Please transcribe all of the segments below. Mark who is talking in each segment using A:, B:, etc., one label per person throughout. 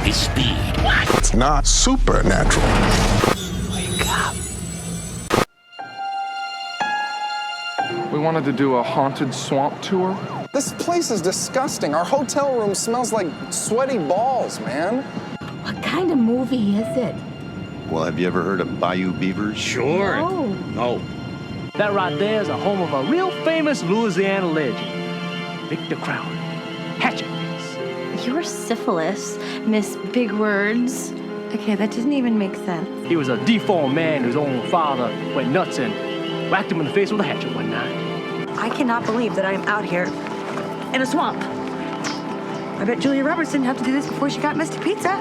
A: his speed. What?
B: It's not supernatural.
A: Wake up.
C: We wanted to do a haunted swamp tour.
D: This place is disgusting. Our hotel room smells like sweaty balls, man.
E: What kind of movie is it?
F: Well, have you ever heard of Bayou Beavers?
A: Sure.
E: No.
G: That right there is a home of a real famous Louisiana legend, Victor Crowley. Hatchet.
H: Your syphilis, Miss Big Words. Okay, that doesn't even make sense.
G: He was a deformed man whose own father went nuts and whacked him in the face with a hatchet one night.
I: I cannot believe that I am out here in a swamp. I bet Julia Roberts didn't have to do this before she got Mystic Pizza.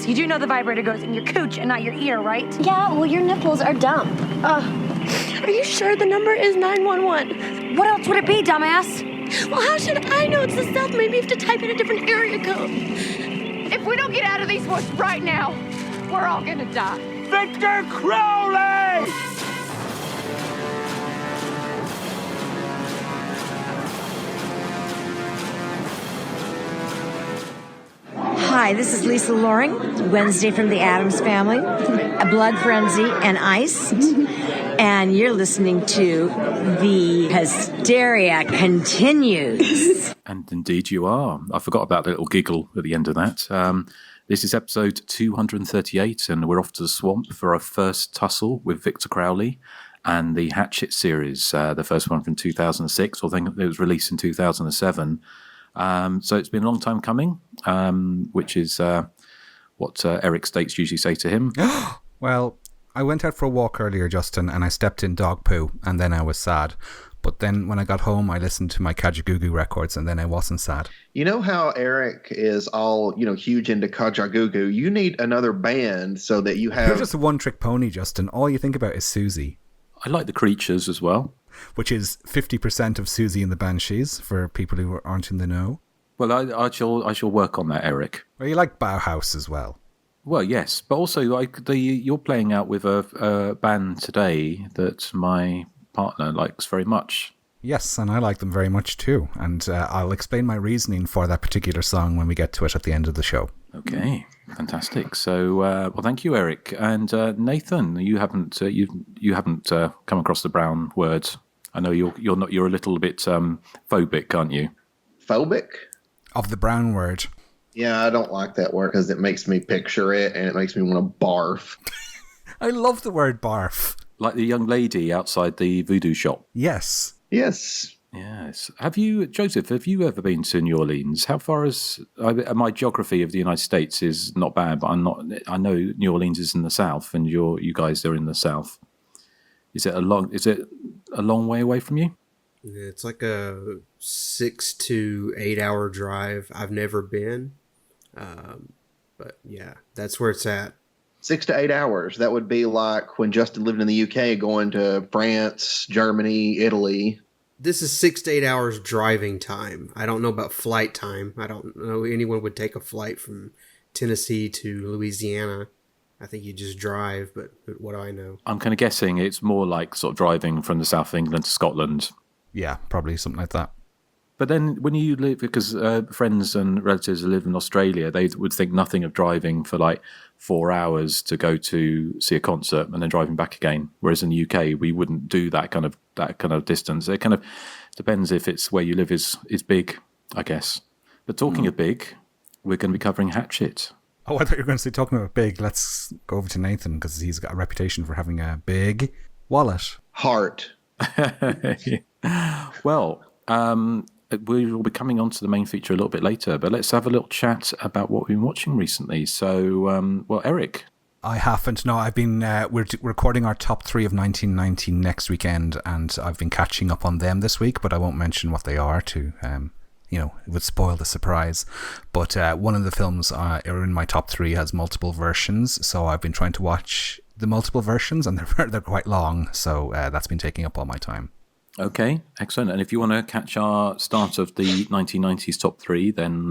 I: You do know the vibrator goes in your cooch and not your ear, right?
H: Yeah, well, your nipples are dumb.
I: Are you sure the number is 911?
H: What else would it be, dumbass?
I: Well, how should I know it's the South? Maybe you have to type in a different area code.
J: If we don't get out of these woods right now, we're all gonna die.
G: Victor Crowley!
K: Hi, this is Lisa Loring, Wednesday from the Addams Family, A Blood Frenzy and Ice, and you're listening to The Hysteria Continues.
L: And indeed you are. I forgot about the little giggle at the end of that. This is episode 238, and we're off to the swamp for our first tussle with Victor Crowley and the Hatchet series, the first one from 2006, or I think it was released in 2007. So it's been a long time coming, which is what Eric's dates usually say to him.
M: Well, I went out for a walk earlier, Justin, and I stepped in dog poo, and then I was sad. But then when I got home, I listened to my Kajagoogoo records, and then I wasn't sad.
N: You know how Erik is all, huge into Kajagoogoo? You need another band so that you have...
M: You're just a one-trick pony, Justin. All you think about is Susie.
L: I like the Creatures as well.
M: Which is 50% of Susie and the Banshees, for people who aren't in the know.
L: Well, I shall work on that, Erik.
M: Well, you like Bauhaus as well.
L: Well, yes, but also you're playing out with a band today that my partner likes very much.
M: Yes, and I like them very much too. And I'll explain my reasoning for that particular song when we get to it at the end of the show.
L: Okay, fantastic. So, well, thank you, Erik. And Nathan, you haven't come across the brown word. I know you're a little bit phobic, aren't you?
N: Phobic?
M: Of the brown word.
N: Yeah, I don't like that word because it makes me picture it and it makes me want to barf.
M: I love the word barf.
L: Like the young lady outside the voodoo shop.
M: Yes.
N: Yes.
L: Yes. Joseph, have you ever been to New Orleans? How far is... my geography of the United States is not bad, but I know New Orleans is in the south and you guys are in the south. Is it a long way away from you?
O: It's like a 6 to 8 hour drive. I've never been. But yeah, that's where it's at.
N: 6 to 8 hours. That would be like when Justin lived in the UK going to France, Germany, Italy.
O: This is 6 to 8 hours driving time. I don't know about flight time. I don't know anyone would take a flight from Tennessee to Louisiana. I think you just drive, but what do I know?
L: I'm kind of guessing it's more like sort of driving from the south of England to Scotland.
M: Yeah, probably something like that.
L: But then when you live, because friends and relatives who live in Australia, they would think nothing of driving for like 4 hours to go to see a concert and then driving back again. Whereas in the UK, we wouldn't do that kind of distance. It kind of depends if it's where you live is big, I guess. But talking of big, we're going to be covering Hatchet.
M: Oh, I thought you were going to say talking about big. Let's go over to Nathan because he's got a reputation for having a big wallet.
N: Heart.
L: Well, we will be coming on to the main feature a little bit later, but let's have a little chat about what we've been watching recently. So, well, Erik.
M: I haven't. No, I've been. We're recording our top 3 of 1990 next weekend, and I've been catching up on them this week. But I won't mention what they are to, it would spoil the surprise. But one of the films are in my top 3 has multiple versions, so I've been trying to watch the multiple versions, and they're quite long. So that's been taking up all my time.
L: Okay, excellent. And if you want to catch our start of the 1990s top 3, then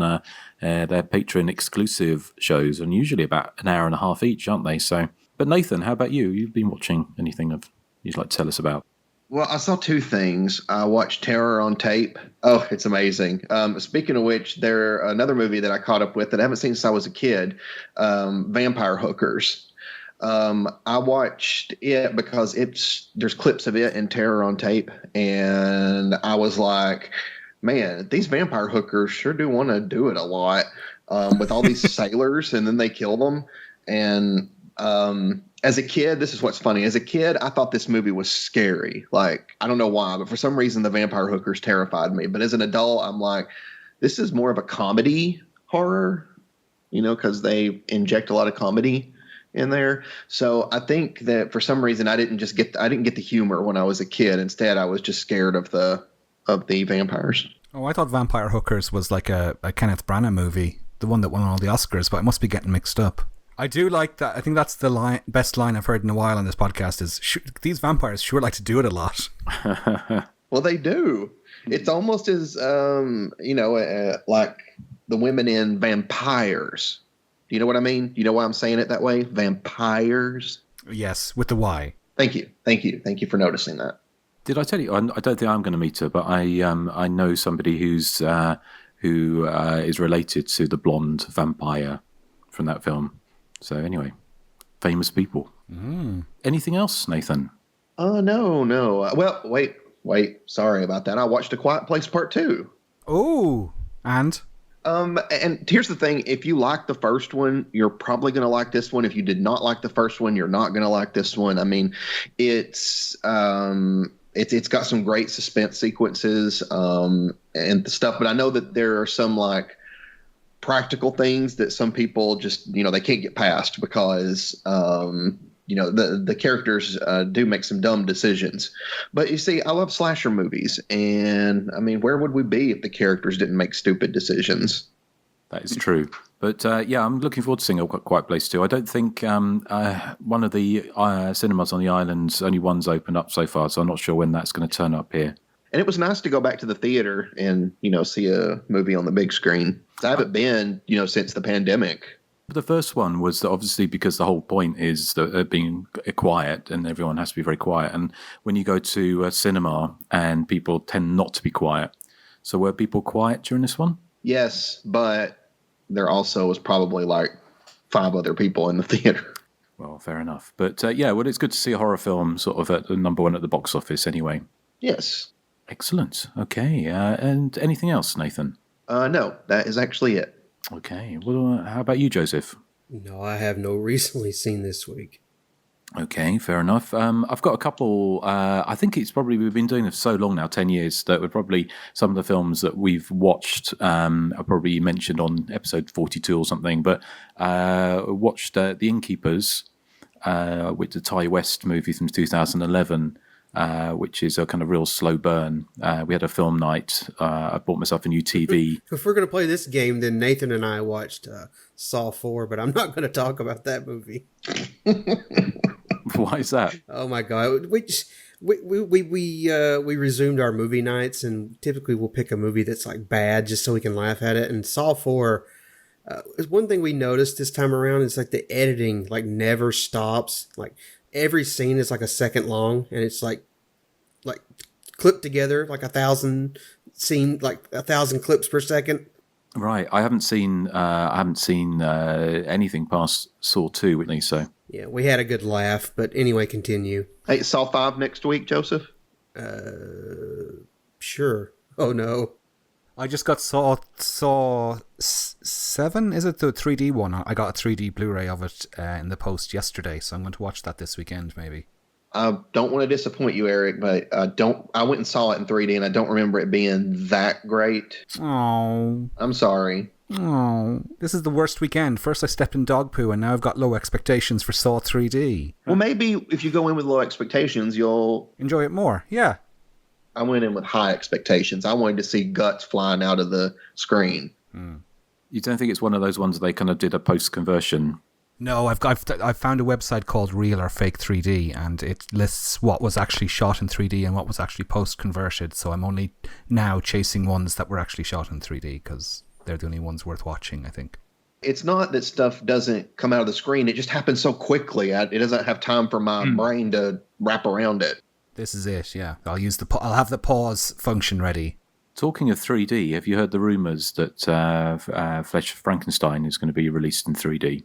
L: they're Patreon exclusive shows, and usually about an hour and a half each, aren't they? So, but Nathan, how about you? You've been watching anything you'd like to tell us about?
N: Well, I saw two things. I watched Terror on Tape. Oh, it's amazing. Speaking of which, another movie that I caught up with that I haven't seen since I was a kid, Vampire Hookers. I watched it because there's clips of it in Terror on Tape, and I was like, man, these vampire hookers sure do want to do it a lot with all these sailors, and then they kill them. And as a kid, this is what's funny. As a kid, I thought this movie was scary. Like, I don't know why, but for some reason, the vampire hookers terrified me. But as an adult, I'm like, this is more of a comedy horror, because they inject a lot of comedy in there. So I think that for some reason, I didn't get the humor when I was a kid. Instead, I was just scared of the vampires.
M: Oh, I thought Vampire Hookers was like a Kenneth Branagh movie, the one that won all the Oscars, but I must be getting mixed up. I do like that. I think that's the best line I've heard in a while on this podcast is, these vampires sure like to do it a lot.
N: Well, they do. It's almost as, like the women in Vampires. Do you know what I mean? You know why I'm saying it that way? Vampires.
M: Yes, with the Y.
N: Thank you. Thank you for noticing that.
L: Did I tell you? I don't think I'm going to meet her, but I know somebody who is related to the blonde vampire from that film. So anyway, famous people. Anything else, Nathan?
N: No. Well, wait. Sorry about that. I watched A Quiet Place Part 2.
M: Oh, and
N: here's the thing. If you like the first one, you're probably going to like this one. If you did not like the first one, you're not going to like this one. I mean, it's got some great suspense sequences and stuff, but I know that there are some like practical things that some people just, they can't get past because, the characters do make some dumb decisions. But you see, I love slasher movies, and I mean, where would we be if the characters didn't make stupid decisions?
L: That is true. But I'm looking forward to seeing A Quiet Place too. I don't think one of the cinemas on the islands, only one's opened up so far, so I'm not sure when that's going to turn up here.
N: And it was nice to go back to the theater and, see a movie on the big screen. I haven't been, since the pandemic.
L: The first one was obviously because the whole point is that being quiet and everyone has to be very quiet. And when you go to a cinema and people tend not to be quiet. So were people quiet during this one?
N: Yes, but there also was probably like 5 other people in the theater.
L: Well, fair enough. But it's good to see a horror film sort of at the number 1 at the box office anyway.
N: Yes.
L: Excellent. Okay. And anything else, Nathan?
N: No, that is actually it.
L: Okay. Well, how about you, Joseph?
O: No, I have no recently seen this week.
L: Okay, fair enough. I've got a couple. I think it's probably, we've been doing this so long now, 10 years, that we're probably, some of the films that we've watched are probably mentioned on episode 42 or something, but watched The Innkeepers, with the Ty West movie from 2011. Which is a kind of real slow burn. We had a film night. I bought myself a new TV.
O: If we're going to play this game, then Nathan and I watched Saw 4, but I'm not going to talk about that movie.
L: Why is that?
O: Oh my God. We resumed our movie nights, and typically we'll pick a movie that's like bad just so we can laugh at it. And Saw 4 is one thing we noticed this time around. Is like the editing like never stops. Like every scene is like a second long, and it's like clipped together like 1,000 clips per second.
L: Right. I haven't seen anything past Saw 2, Whitney. So
O: yeah, we had a good laugh. But anyway, continue.
N: Hey, Saw 5 next week, Joseph?
O: Sure. Oh no.
M: I just got Saw 7. Is it the 3D one? I got a 3D Blu-ray of it in the post yesterday, so I'm going to watch that this weekend, maybe.
N: I don't want to disappoint you, Eric, but I went and saw it in 3D, and I don't remember it being that great.
M: Oh,
N: I'm sorry.
M: Oh, this is the worst weekend. First I stepped in dog poo, and now I've got low expectations for Saw 3D.
N: Well, maybe if you go in with low expectations, you'll
M: enjoy it more. Yeah.
N: I went in with high expectations. I wanted to see guts flying out of the screen.
L: You don't think it's one of those ones they kind of did a post-conversion?
M: No, I've found a website called Real or Fake 3D, and it lists what was actually shot in 3D and what was actually post-converted. So I'm only now chasing ones that were actually shot in 3D because they're the only ones worth watching, I think.
N: It's not that stuff doesn't come out of the screen. It just happens so quickly. It doesn't have time for my brain to wrap around it.
M: This is it, yeah. I'll have the pause function ready.
L: Talking of 3D, have you heard the rumours that Flesh of Frankenstein is going to be released in 3D?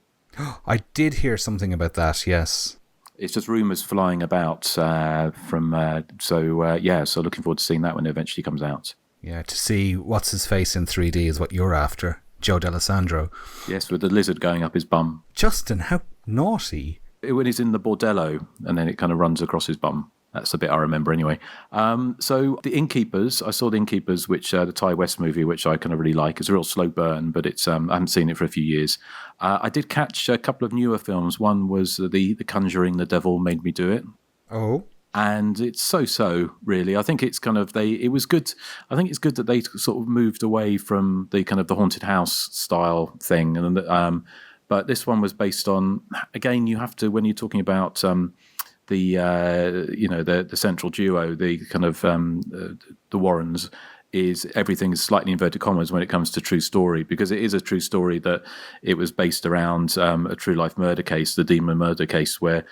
M: I did hear something about that, yes.
L: It's just rumours flying about so looking forward to seeing that when it eventually comes out.
M: Yeah, to see what's his face in 3D is what you're after, Joe D'Alessandro.
L: Yes, with the lizard going up his bum.
M: Justin, how naughty.
L: When he's in the bordello and then it kind of runs across his bum. That's the bit I remember anyway. So The Innkeepers, I saw The Innkeepers, which the Ty West movie, which I kind of really like. It's a real slow burn, but it's I haven't seen it for a few years. I did catch a couple of newer films. One was The Conjuring, The Devil Made Me Do It.
M: Oh.
L: And it's so, really. I think it's kind of, it was good. I think it's good that they sort of moved away from the kind of the haunted house style thing. And but this one was based on, again, you have to, when you're talking about the central duo, the kind of the Warrens, is everything is slightly inverted commas when it comes to true story, because it is a true story that it was based around a true life murder case, the Demon murder case, where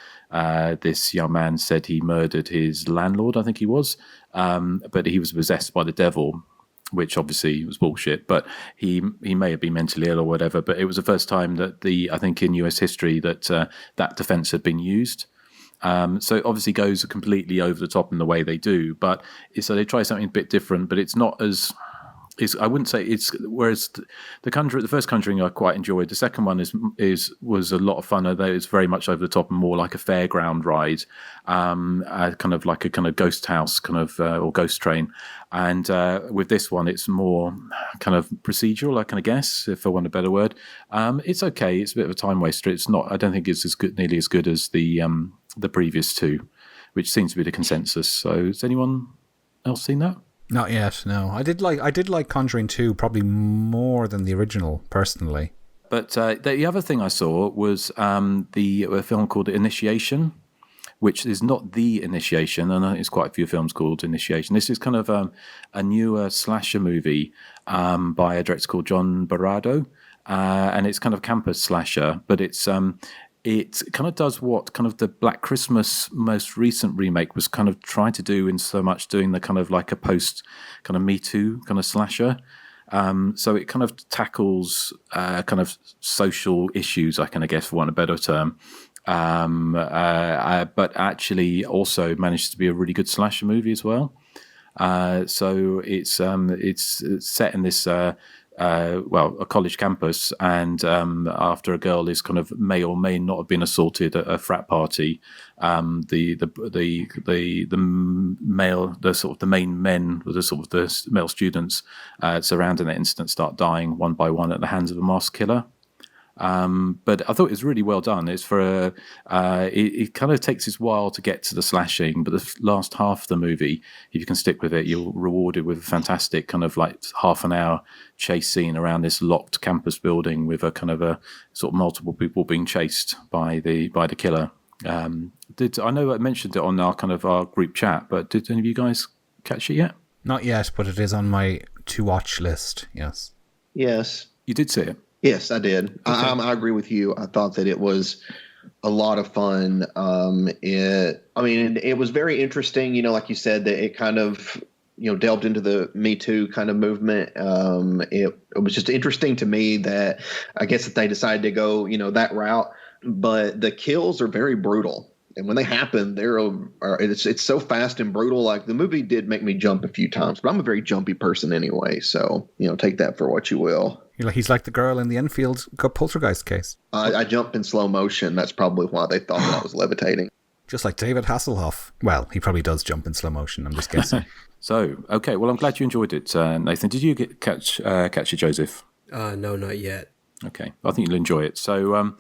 L: this young man said he murdered his landlord, I think he was, but he was possessed by the devil, which obviously was bullshit, but he may have been mentally ill or whatever, but it was the first time that I think in US history that that defense had been used. So it obviously goes completely over the top in the way they do, but so they try something a bit different, but it's not as... I wouldn't say it's... Whereas the first Conjuring I quite enjoyed. The second one was a lot of fun, although it's very much over the top and more like a fairground ride, kind of like a kind of ghost house kind of or ghost train. And with this one, it's more kind of procedural, I kind of guess, if I want a better word. It's okay. It's a bit of a time waster. It's not... I don't think it's nearly as good as the previous two, which seems to be the consensus. So has anyone else seen that?
M: Not yet, no. I did like Conjuring 2 probably more than the original, personally.
L: But the other thing I saw was a film called Initiation, which is not The Initiation, and there's quite a few films called Initiation. This is kind of a newer slasher movie by a director called John Barrado, and it's kind of campus slasher, but it's... it kind of does what kind of the Black Christmas most recent remake was kind of trying to do, in so much doing the kind of like a post kind of Me Too kind of slasher. So it kind of tackles kind of social issues, I kind of guess, for want of a better term. But actually also managed to be a really good slasher movie as well. So it's set in this... a college campus, and after a girl is kind of may or may not have been assaulted at a frat party, the main men, the male students surrounding that incident start dying one by one at the hands of a masked killer. But I thought it was really well done. It's for it kind of takes its while to get to the slashing, but the last half of the movie, if you can stick with it, you're rewarded with a fantastic kind of like half an hour chase scene around this locked campus building with a kind of a sort of multiple people being chased by the killer. I know I mentioned it on our group chat, but did any of you guys catch it yet?
M: Not yet, but it is on my to watch list. Yes.
N: Yes.
L: You did see it?
N: Yes, I did. Okay. I agree with you. I thought that it was a lot of fun. It was very interesting, like you said, that it kind of, delved into the Me Too kind of movement. It was just interesting to me that I guess that they decided to go, that route, but the kills are very brutal. And when they happen, it's so fast and brutal. Like, the movie did make me jump a few times, but I'm a very jumpy person anyway. So, take that for what you will.
M: He's like the girl in the Enfield poltergeist case.
N: I jumped in slow motion. That's probably why they thought that I was levitating.
M: Just like David Hasselhoff. Well, he probably does jump in slow motion. I'm just guessing.
L: So, okay. Well, I'm glad you enjoyed it, Nathan. Did you catch it, Joseph?
O: No, not yet.
L: Okay, I think you'll enjoy it. So,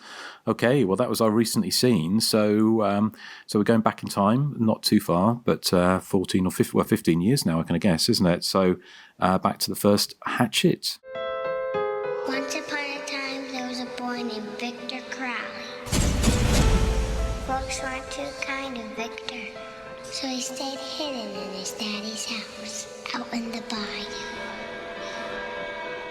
L: okay, well, that was our recently seen. So, we're going back in time, not too far, but 14 or 15 years now, I can guess, isn't it? So, back to the first Hatchet.
P: Once upon a time, there was a boy named Victor Crowley. Folks weren't too kind to Victor, so he stayed hidden in his daddy's house, out in the bayou.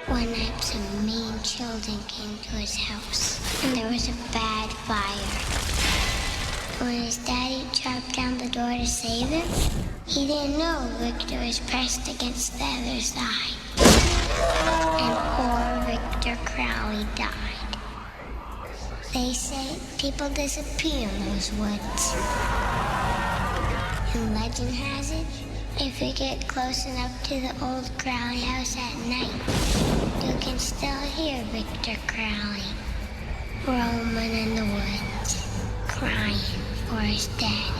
P: One night, some mean children came to his house, and there was a bad fire. when his daddy chopped down the door to save him, he didn't know Victor was pressed against the other side. And poor Victor Crowley died. They say people disappear in those woods. And legend has it, if you get close enough to the old Crowley house at night, you can still hear Victor Crowley roaming in the woods, crying for his dad.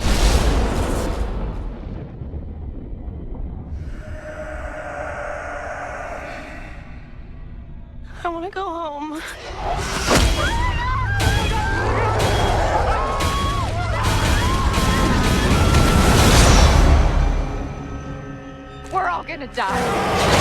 J: I want to go home. We're all gonna die.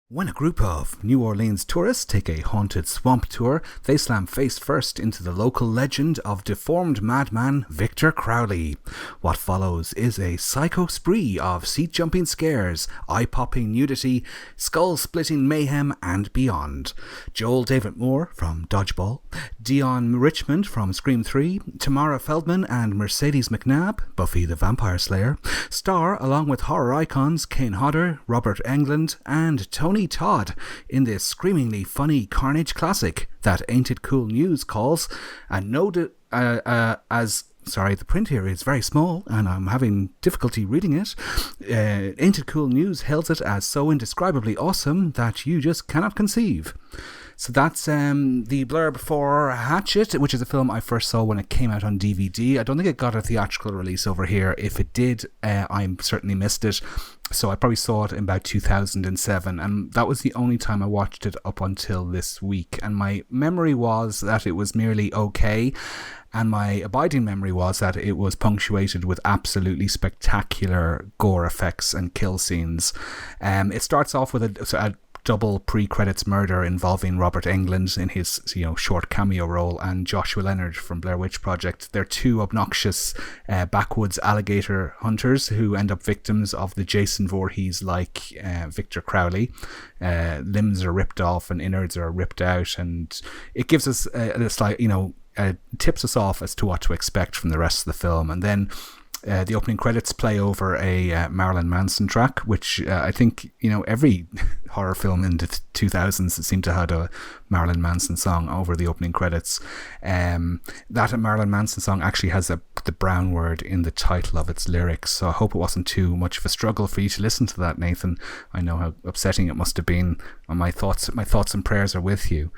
M: When a group of New Orleans tourists take a haunted swamp tour, they slam face first into the local legend of deformed madman Victor Crowley. What follows is a psycho spree of seat-jumping scares, eye-popping nudity, skull-splitting mayhem, and beyond. Joel David Moore from Dodgeball, Dion Richmond from Scream 3, Tamara Feldman and Mercedes McNabb, Buffy the Vampire Slayer, star along with horror icons Kane Hodder, Robert Englund, and Tony Todd in this screamingly funny carnage classic that Ain't It Cool News calls, and noted the print here is very small and I'm having difficulty reading it. Ain't It Cool News hails it as so indescribably awesome that you just cannot conceive. So that's the blurb for Hatchet, which is a film I first saw when it came out on DVD. I don't think it got a theatrical release over here. If it did, I certainly missed it. So I probably saw it in about 2007, and that was the only time I watched it up until this week. And my memory was that it was merely okay, and my abiding memory was that it was punctuated with absolutely spectacular gore effects and kill scenes. It starts off with a double pre-credits murder involving Robert Englund in his short cameo role and Joshua Leonard from Blair Witch Project. They're two obnoxious backwoods alligator hunters who end up victims of the Jason Voorhees-like Victor Crowley. Limbs are ripped off and innards are ripped out, and it gives us tips us off as to what to expect from the rest of the film. And then the opening credits play over a Marilyn Manson track, which I think, every horror film in the 2000s seemed to have a Marilyn Manson song over the opening credits. That Marilyn Manson song actually has the brown word in the title of its lyrics, so I hope it wasn't too much of a struggle for you to listen to that, Nathan. I know how upsetting it must have been. My thoughts and prayers are with you.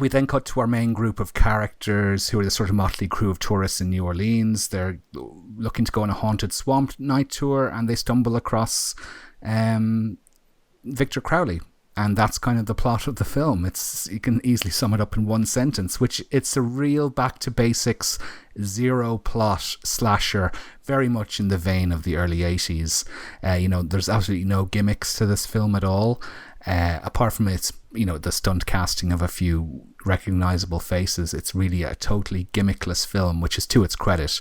M: We then cut to our main group of characters who are the sort of motley crew of tourists in New Orleans. They're looking to go on a haunted swamp night tour, and they stumble across Victor Crowley. And that's kind of the plot of the film. You can easily sum it up in one sentence, which it's a real back to basics, zero plot slasher, very much in the vein of the early 80s. There's absolutely no gimmicks to this film at all. Apart from its, the stunt casting of a few recognizable faces, it's really a totally gimmickless film, which is to its credit.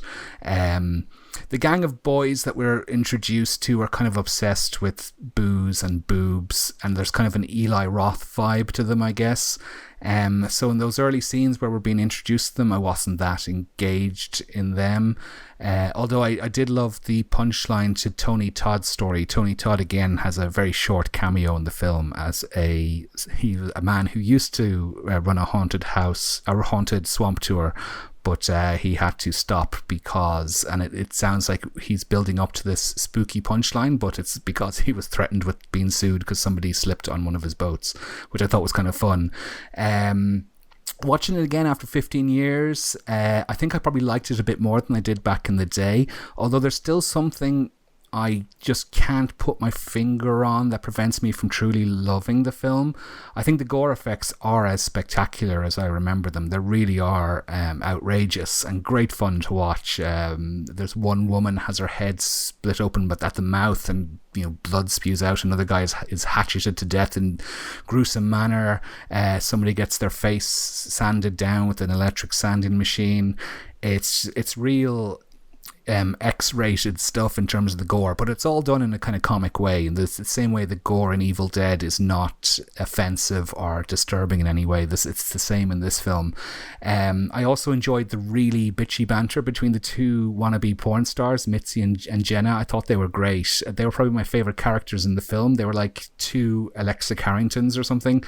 M: The gang of boys that we're introduced to are kind of obsessed with booze and boobs, and there's kind of an Eli Roth vibe to them, I guess. So in those early scenes where we're being introduced to them, I wasn't that engaged in them. Although I did love the punchline to Tony Todd's story. Tony Todd again has a very short cameo in the film as he was a man who used to run a haunted swamp tour, but he had to stop because, and it sounds like he's building up to this spooky punchline, but it's because he was threatened with being sued because somebody slipped on one of his boats, which I thought was kind of fun. Watching it again after 15 years, I think I probably liked it a bit more than I did back in the day, although there's still something I just can't put my finger on that prevents me from truly loving the film. I think the gore effects are as spectacular as I remember them. They really are outrageous and great fun to watch. There's one woman has her head split open but at the mouth, and blood spews out. Another guy is hatcheted to death in gruesome manner. Somebody gets their face sanded down with an electric sanding machine. It's real X-rated stuff in terms of the gore, but it's all done in a kind of comic way, and the same way the gore in Evil Dead is not offensive or disturbing in any way. It's the same in this film. I also enjoyed the really bitchy banter between the two wannabe porn stars, Mitzi and Jenna. I thought they were great. They were probably my favourite characters in the film. They were like two Alexa Carringtons or something.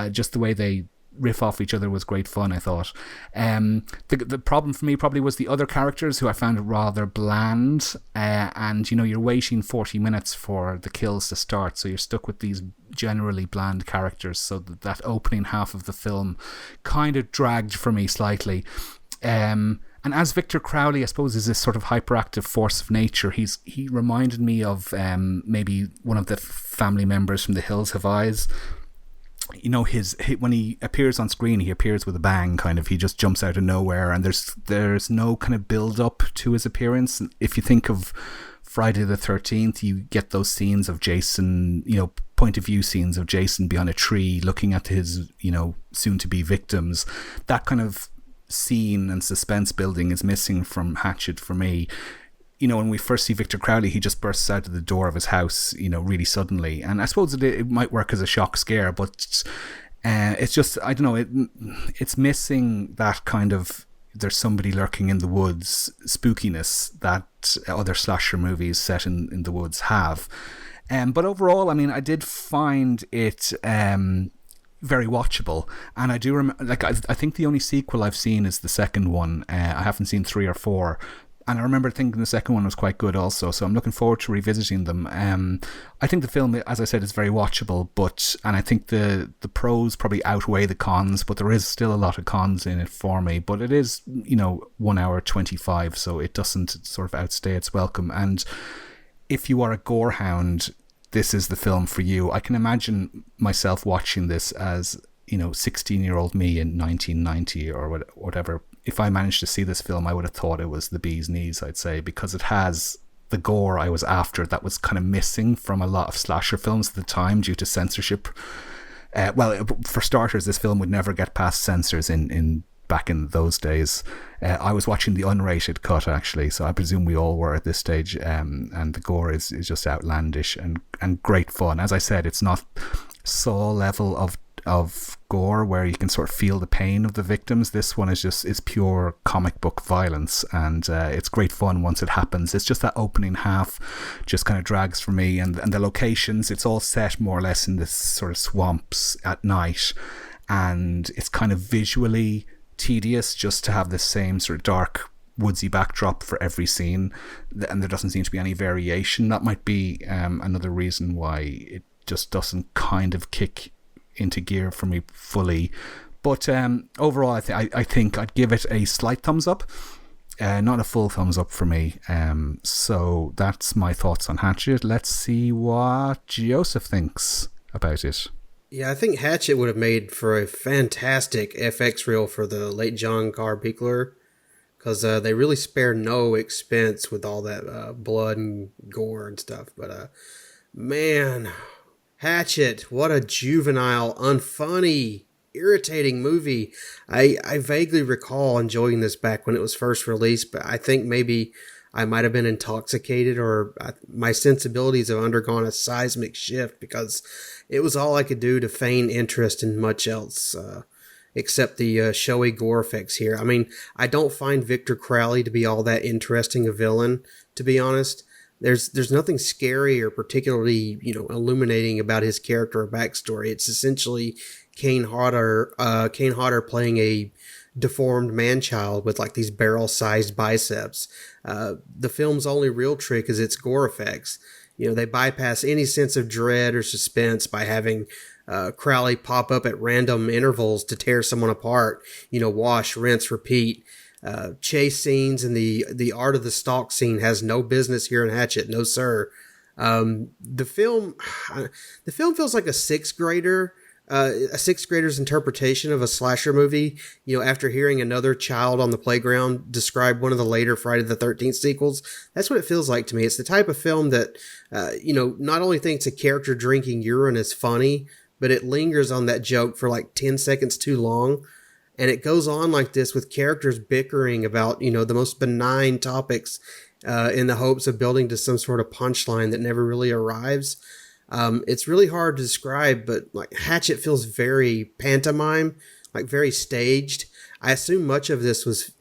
M: Just the way they riff off each other was great fun, I thought. The problem for me probably was the other characters, who I found rather bland, and you're waiting 40 minutes for the kills to start, so you're stuck with these generally bland characters, so that opening half of the film kind of dragged for me slightly. And as Victor Crowley, I suppose, is this sort of hyperactive force of nature, he reminded me of maybe one of the family members from The Hills Have Eyes. When he appears on screen, he appears with a bang, kind of. He just jumps out of nowhere, and there's no kind of build up to his appearance. If you think of Friday the 13th, you get those scenes of Jason, point of view scenes of Jason behind a tree looking at his, soon to be victims. That kind of scene and suspense building is missing from Hatchet for me. When we first see Victor Crowley, he just bursts out of the door of his house, really suddenly. And I suppose it might work as a shock scare, but it's just, I don't know, it's missing that kind of there's somebody lurking in the woods spookiness that other slasher movies set in the woods have. But overall, I mean, I did find it very watchable, and I do remember, I think the only sequel I've seen is the second one. I haven't seen 3 or 4. And I remember thinking the second one was quite good also, so I'm looking forward to revisiting them. I think the film, as I said, is very watchable, and I think the pros probably outweigh the cons, but there is still a lot of cons in it for me. But it is, 1 hour 25, so it doesn't sort of outstay its welcome. And if you are a gore hound, this is the film for you. I can imagine myself watching this as, 16-year-old me in 1990 or whatever. If I managed to see this film, I would have thought it was the bee's knees, I'd say, because it has the gore I was after that was kind of missing from a lot of slasher films at the time due to censorship. For starters, this film would never get past censors back in those days. I was watching the unrated cut, actually, so I presume we all were at this stage, and the gore is just outlandish and great fun. As I said, it's not Saw level of gore where you can sort of feel the pain of the victims. This one is pure comic book violence, and it's great fun once it happens. It's just that opening half just kind of drags for me, and the locations, it's all set more or less in this sort of swamps at night, and it's kind of visually tedious just to have this same sort of dark woodsy backdrop for every scene, and there doesn't seem to be any variation. That might be another reason why it just doesn't kind of kick into gear for me fully. But overall, I think I'd give it a slight thumbs up, not a full thumbs up for me. So that's my thoughts on Hatchet. Let's see what Joseph thinks about it.
O: Yeah, I think Hatchet would have made for a fantastic FX reel for the late John Carr Buechler, because they really spared no expense with all that blood and gore and stuff. But man, Hatchet, what a juvenile, unfunny, irritating movie. I vaguely recall enjoying this back when it was first released, but I think maybe I might have been intoxicated, or my sensibilities have undergone a seismic shift, because it was all I could do to feign interest in much else, except the showy gore effects here. I mean, I don't find Victor Crowley to be all that interesting a villain, to be honest. There's nothing scary or particularly, illuminating about his character or backstory. It's essentially Kane Hodder playing a deformed man-child with like these barrel-sized biceps. The film's only real trick is its gore effects. They bypass any sense of dread or suspense by having Crowley pop up at random intervals to tear someone apart. Wash, rinse, repeat. chase scenes and the art of the stalk scene has no business here in Hatchet. No, sir. The film feels like a sixth grader's interpretation of a slasher movie, after hearing another child on the playground describe one of the later Friday the 13th sequels. That's what it feels like to me. It's the type of film that, not only thinks a character drinking urine is funny, but it lingers on that joke for like 10 seconds too long. And it goes on like this with characters bickering about, the most benign topics, in the hopes of building to some sort of punchline that never really arrives. It's really hard to describe, but like Hatchet feels very pantomime, like very staged. I assume much of this was,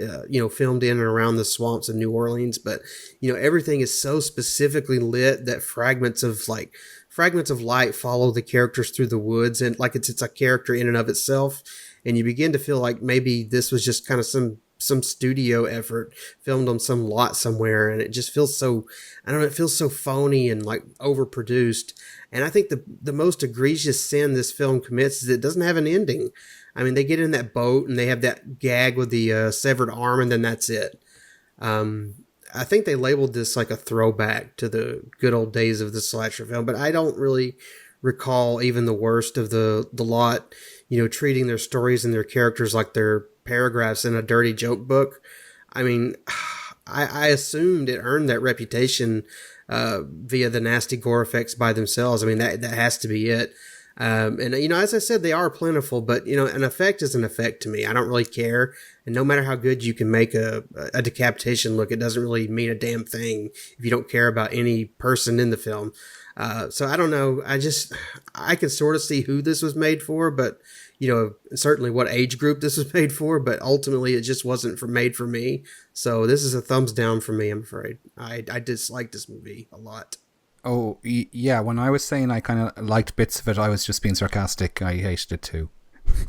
O: filmed in and around the swamps of New Orleans, but, everything is so specifically lit that fragments of light follow the characters through the woods, and like it's a character in and of itself. And you begin to feel like maybe this was just kind of some studio effort filmed on some lot somewhere, and it just feels so, I don't know, it feels so phony and like overproduced. And I think the most egregious sin this film commits is it doesn't have an ending. I mean, they get in that boat and they have that gag with the severed arm, and then that's it. I think they labeled this like a throwback to the good old days of the slasher film, but I don't really recall even the worst of the lot, treating their stories and their characters like they're paragraphs in a dirty joke book. I mean, I assumed it earned that reputation via the nasty gore effects by themselves. I mean, that has to be it. And, as I said, they are plentiful, but, an effect is an effect to me. I don't really care. And no matter how good you can make a decapitation look, it doesn't really mean a damn thing if you don't care about any person in the film. So I don't know. I can sort of see who this was made for, but, certainly what age group this was made for, but ultimately it just wasn't made for me. So this is a thumbs down for me, I'm afraid. I dislike this movie a lot.
M: Oh, yeah, when I was saying I kind of liked bits of it, I was just being sarcastic. I hated it too.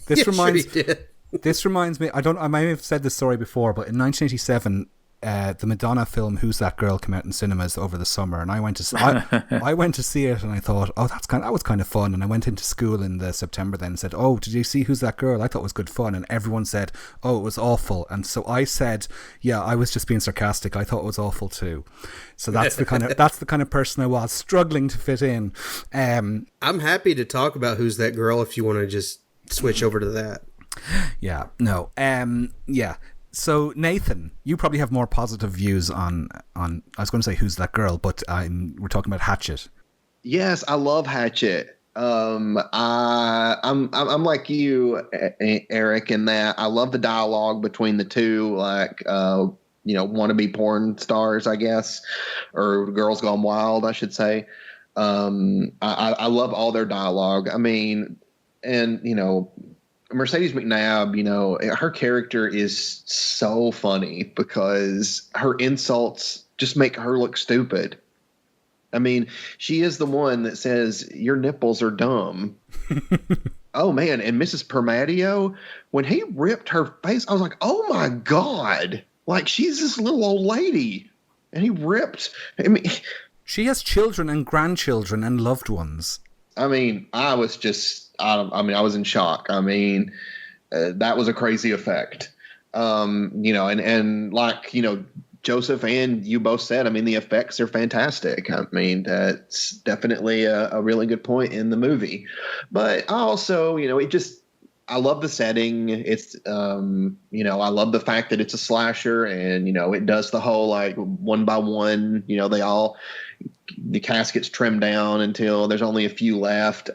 M: This reminds me, I may have said this story before, but in 1987, the Madonna film "Who's That Girl" came out in cinemas over the summer, and I went to see it, and I thought, oh, that was kind of fun. And I went into school in the September then and said, oh, did you see "Who's That Girl"? I thought it was good fun, and everyone said, oh, it was awful. And so I said, yeah, I was just being sarcastic. I thought it was awful too. So that's the kind of person I was, struggling to fit in. I'm
O: happy to talk about "Who's That Girl" if you want to just switch over to that.
M: Yeah, no, yeah. So Nathan, you probably have more positive views on I was going to say "Who's That Girl," but we're talking about Hatchet.
N: Yes, I love Hatchet. I'm like you, Eric, in that I love the dialogue between the two, like wannabe porn stars, I guess, or Girls Gone Wild, I should say. I love all their dialogue. I mean, and Mercedes McNabb, her character is so funny because her insults just make her look stupid. I mean, she is the one that says, your nipples are dumb. Oh, man. And Mrs. Permadio, when he ripped her face, I was like, oh, my God. Like, she's this little old lady. And he ripped. I mean,
M: she has children and grandchildren and loved ones.
N: I mean, I was in shock. I mean, that was a crazy effect. And like, Joseph and you both said, I mean, the effects are fantastic. I mean, that's definitely a really good point in the movie. But I also, I love the setting. It's, I love the fact that it's a slasher and, it does the whole like one by one, the casket's trimmed down until there's only a few left.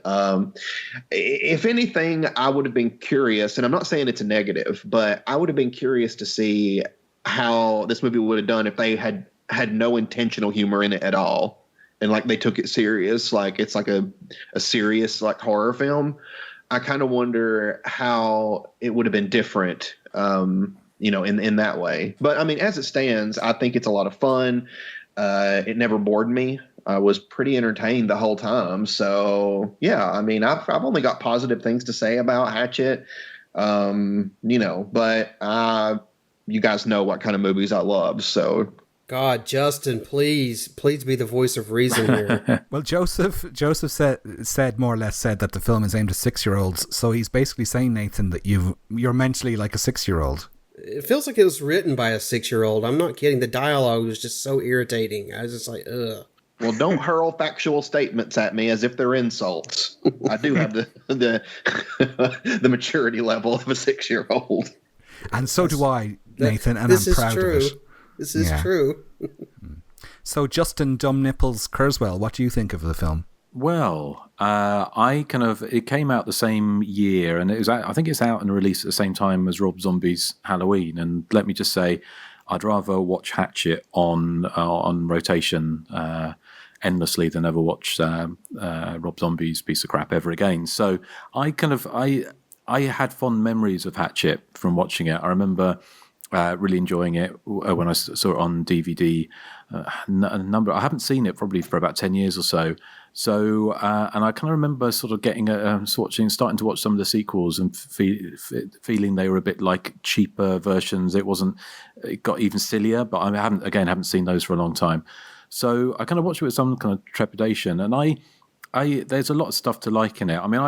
N: If anything, I would have been curious, and I'm not saying it's a negative, but I would have been curious to see how this movie would have done if they had no intentional humor in it at all. And like they took it serious, like it's like a serious like horror film. I kind of wonder how it would have been different, in that way. But I mean, as it stands, I think it's a lot of fun. It never bored me. I was pretty entertained the whole time. So yeah, I mean, I've only got positive things to say about Hatchet, but you guys know what kind of movies I love. So
O: God, Justin, please be the voice of reason here.
M: Well, Joseph said more or less said that the film is aimed at 6-year-olds. So he's basically saying, Nathan, that you're mentally like a 6-year-old.
O: It feels like it was written by a 6-year-old. I'm not kidding. The dialogue was just so irritating. I was just like, ugh.
N: Well, don't hurl factual statements at me as if they're insults. I do have the maturity level of a 6-year-old.
M: And so do I, Nathan, and I'm proud of it.
O: This is true.
M: So, Justin Dumb Nipples Kurzweil, what do you think of the film?
L: Well, it came out the same year, and I think it's out and released at the same time as Rob Zombie's Halloween. And let me just say, I'd rather watch Hatchet on rotation endlessly than ever watch Rob Zombie's piece of crap ever again. So I had fond memories of Hatchet from watching it. I remember really enjoying it when I saw it on DVD. I haven't seen it probably for about 10 years or so. So, and I kind of remember sort of starting to watch some of the sequels and feeling they were a bit like cheaper versions. It got even sillier, but I haven't seen those for a long time. So I kind of watched it with some kind of trepidation, and there's a lot of stuff to like in it. I mean,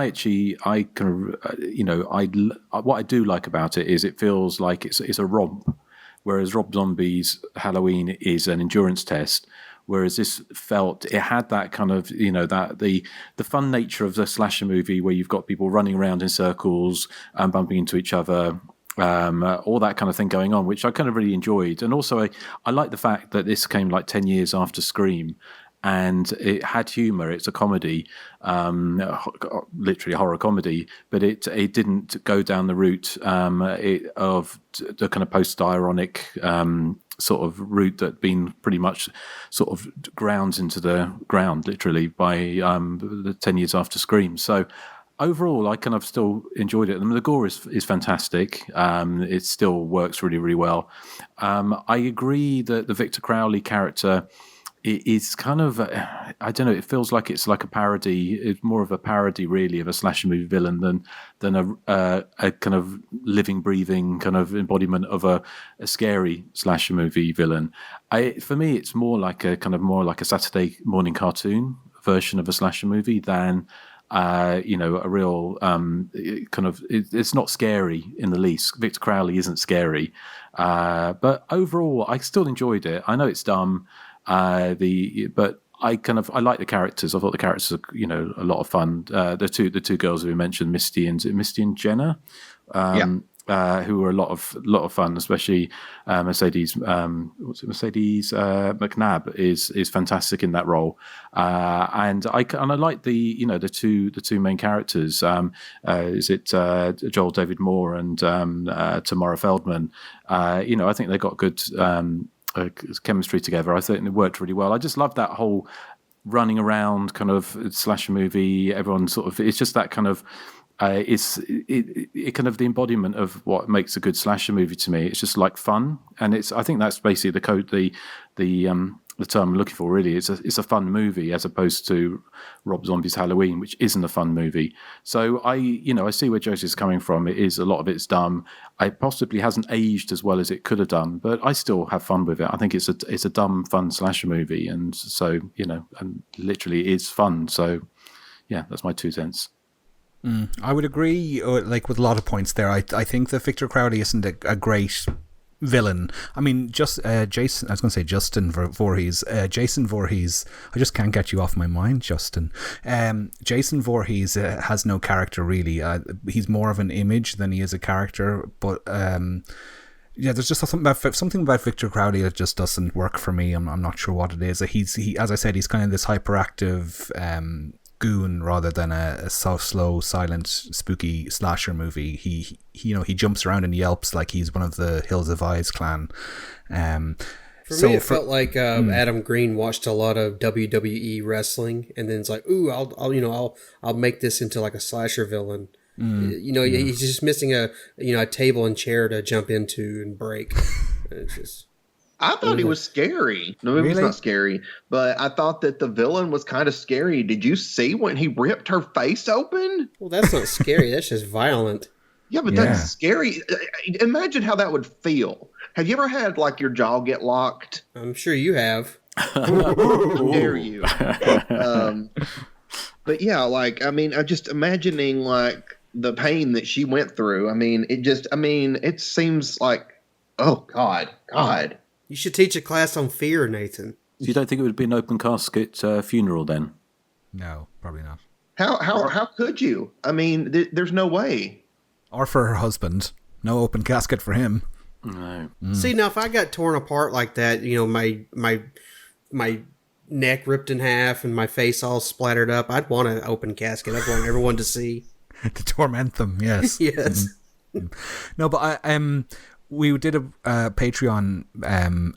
L: what I do like about it is it feels like it's a romp, whereas Rob Zombie's Halloween is an endurance test. Whereas this it had that kind of, that the fun nature of the slasher movie where you've got people running around in circles and bumping into each other, all that kind of thing going on, which I kind of really enjoyed. And also I like the fact that this came like 10 years after Scream, and it had humor. It's a comedy, literally a horror comedy, but it didn't go down the route of the kind of post-ironic sort of route that been pretty much sort of ground into the ground, literally, by the 10 years after Scream. So overall, I kind of still enjoyed it. I mean, the gore is fantastic. It still works really, really well. I agree that the Victor Crowley character is kind of, I don't know, it feels like it's like a parody. It's more of a parody, really, of a slasher movie villain than a kind of living, breathing kind of embodiment of a scary slasher movie villain. For me, it's more like a Saturday morning cartoon version of a slasher movie than a real kind of. It's not scary in the least. Victor Crowley isn't scary, but overall, I still enjoyed it. I know it's dumb. But I like the characters. I thought the characters are, a lot of fun. The two girls who we mentioned, Misty and Jenna, who were a lot of fun, especially Mercedes. Mercedes McNabb is fantastic in that role, and I like the two main characters. Is it Joel David Moore and Tamara Feldman? I think they got good. Chemistry together. I think it worked really well. I just love that whole running around kind of slasher movie. Everyone sort of, it's just that kind of, it kind of the embodiment of what makes a good slasher movie to me. It's just like fun, and I think that's basically the term I'm looking for. Really, it's a fun movie as opposed to Rob Zombie's Halloween, which isn't a fun movie. So I see where Josie's coming from. It is, a lot of it's dumb. It possibly hasn't aged as well as it could have done, but I still have fun with it. I think it's a dumb, fun slasher movie, and so and literally is fun. So yeah, that's my 2 cents.
M: I would agree, with a lot of points there. I think that Victor Crowley isn't a great villain. I mean, Justin Voorhees. Jason Voorhees. I just can't get you off my mind, Justin. Jason Voorhees has no character really. He's more of an image than he is a character. But there's just something about Victor Crowley that just doesn't work for me. I'm not sure what it is. He as I said, he's kind of this hyperactive goon rather than a soft, slow, silent, spooky slasher movie. He jumps around and yelps like he's one of the Hills of Eyes clan.
O: For me, it felt like Adam Green watched a lot of WWE wrestling, and then it's like, ooh, I'll make this into like a slasher villain. He's just missing a table and chair to jump into and break. It's just.
N: I thought he was scary. No, it was not scary, but I thought that the villain was kind of scary. Did you see when he ripped her face open?
O: Well, that's not scary. That's just violent.
N: Yeah, but that's scary. Imagine how that would feel. Have you ever had like your jaw get locked?
O: I'm sure you have.
N: How dare you? But yeah, I'm just imagining like the pain that she went through. It seems like Oh, God.
O: You should teach a class on fear, Nathan.
L: So you don't think it would be an open casket funeral then?
M: No, probably not.
N: How could you? I mean, there's no way.
M: Or for her husband. No open casket for him.
L: No.
O: See, now if I got torn apart like that, my neck ripped in half and my face all splattered up, I'd want an open casket. I'd want everyone to see.
M: To torment them, yes.
O: Yes.
M: No, but we did a Patreon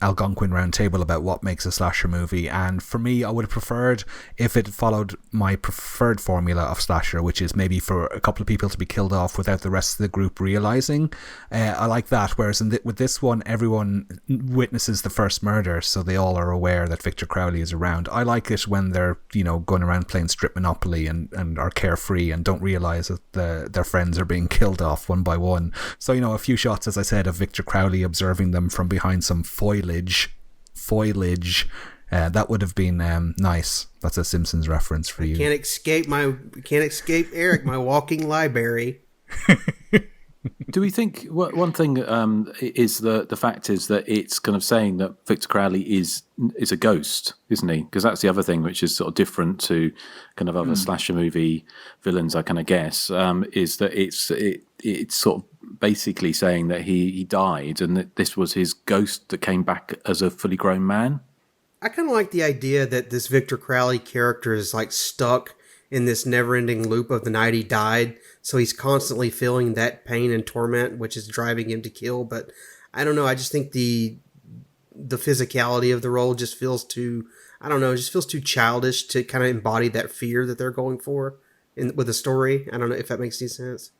M: Algonquin roundtable about what makes a slasher movie, and for me, I would have preferred if it followed my preferred formula of slasher, which is maybe for a couple of people to be killed off without the rest of the group realizing. I like that, whereas with this one, everyone witnesses the first murder, so they all are aware that Victor Crowley is around. I like it when they're going around playing strip Monopoly and are carefree and don't realize that their friends are being killed off one by one. So a few shots, as I said, of Victor Crowley observing them from behind some foliage. That would have been nice. That's a Simpsons reference for you.
O: Can't escape Erik, my walking library.
L: Do we think one thing is the fact is that it's kind of saying that Victor Crowley is a ghost, isn't he? Because that's the other thing which is sort of different to kind of other slasher movie villains, I kind of guess, is that it's sort of basically saying that he died and that this was his ghost that came back as a fully grown man.
O: I kind of like the idea that this Victor Crowley character is like stuck in this never-ending loop of the night he died, so he's constantly feeling that pain and torment, which is driving him to kill. But I don't know, I just think the physicality of the role just feels too, too childish to kind of embody that fear that they're going for with the story. I don't know if that makes any sense.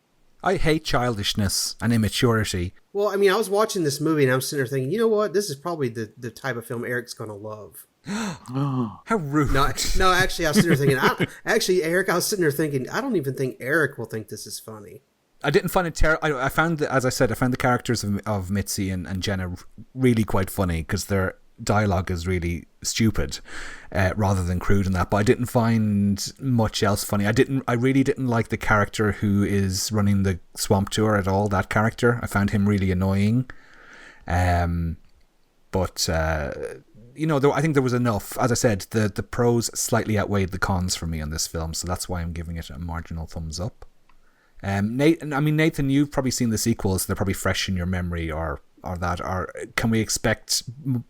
M: I hate childishness and immaturity.
O: Well, I mean, I was watching this movie and I was sitting there thinking, you know what? This is probably the type of film Eric's going to love.
M: Oh, how rude.
O: No, actually, I was sitting there thinking, Erik, I was sitting there thinking, I don't even think Erik will think this is funny.
M: I didn't find it terrible. I found, as I said, I found the characters of Mitzi and Jenna really quite funny because their dialogue is really stupid rather than crude and that, but I didn't find much else funny. I really didn't like the character who is running the swamp tour at all. That character, I found him really annoying. But I think there was enough. As I said, the pros slightly outweighed the cons for me on this film, so that's why I'm giving it a marginal thumbs up. Nathan, you've probably seen the sequels. They're probably fresh in your memory, or can we expect